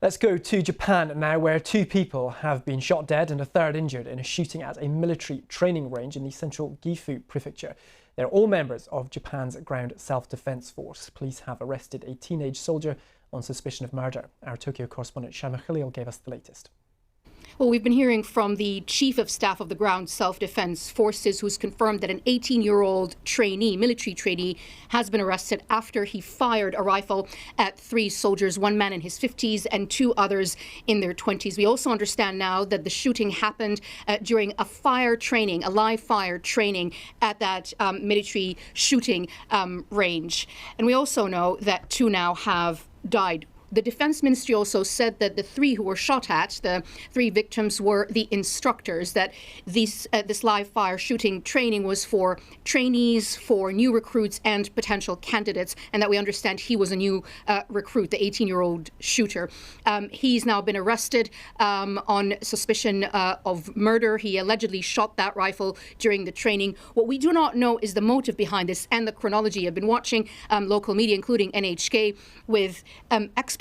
Let's go to Japan now, where 2 people have been shot dead and a third injured in a shooting at a military training range in the central Gifu prefecture. They're all members of Japan's ground self-defense force. Police have arrested a teenage soldier on suspicion of murder. Our Tokyo correspondent Shama Khalil gave us the latest. Well, we've been hearing from the Chief of Staff of the Ground Self-Defense Forces, who's confirmed that an 18-year-old trainee, military trainee, has been arrested after he fired a rifle at 3 soldiers, 1 man in his 50s and 2 others in their 20s. We also understand now that the shooting happened during a fire training, a live fire training at that military shooting range. And we also know that 2 now have died. The Defense Ministry also said that the 3 who were shot at, the 3 victims, were the instructors, that this live fire shooting training was for trainees, for new recruits and potential candidates, and that we understand he was a new recruit, the 18-year-old shooter. He's now been arrested on suspicion of murder. He allegedly shot that rifle during the training. What we do not know is the motive behind this and the chronology. I've been watching local media, including NHK, with experts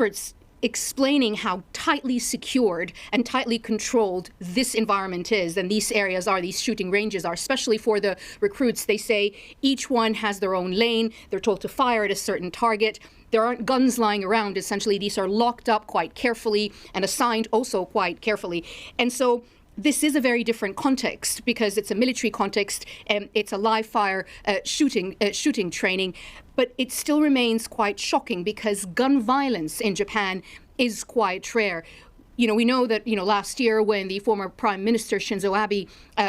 explaining how tightly secured and tightly controlled this environment is, and these areas are, these shooting ranges are, especially for the recruits. They say each one has their own lane. They're told to fire at a certain target. There aren't guns lying around. Essentially, these are locked up quite carefully and assigned also quite carefully. And so this is a very different context because it's a military context and it's a live fire shooting training, but it still remains quite shocking because gun violence in Japan is quite rare. You know, we know that, last year when the former Prime Minister Shinzo Abe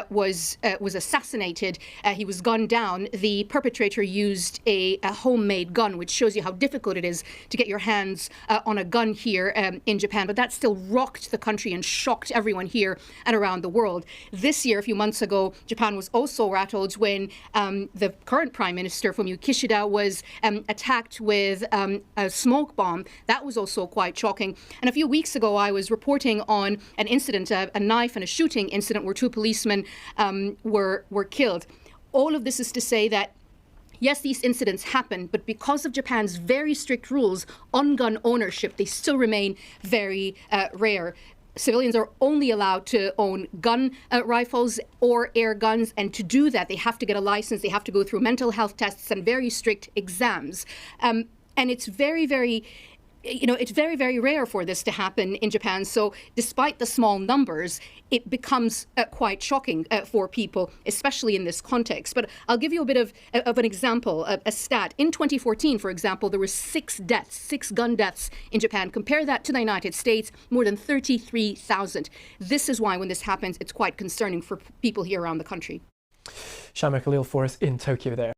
was assassinated, he was gunned down. The perpetrator used a homemade gun, which shows you how difficult it is to get your hands on a gun here in Japan. But that still rocked the country and shocked everyone here and around the world. This year, a few months ago, Japan was also rattled when the current Prime Minister, Fumio Kishida, was attacked with a smoke bomb. That was also quite shocking. And a few weeks ago, I was reporting on an incident, a knife and a shooting incident where 2 policemen were killed. All of this is to say that, yes, these incidents happen, but because of Japan's very strict rules on gun ownership, they still remain very rare. Civilians are only allowed to own gun rifles or air guns, and to do that, they have to get a license, they have to go through mental health tests and very strict exams. And it's very, very rare for this to happen in Japan. So despite the small numbers, it becomes quite shocking for people, especially in this context. But I'll give you a bit of an example, a stat. In 2014, for example, there were 6 gun deaths in Japan. Compare that to the United States, more than 33,000. This is why when this happens, it's quite concerning for people here around the country. Shama Khalil for us in Tokyo there.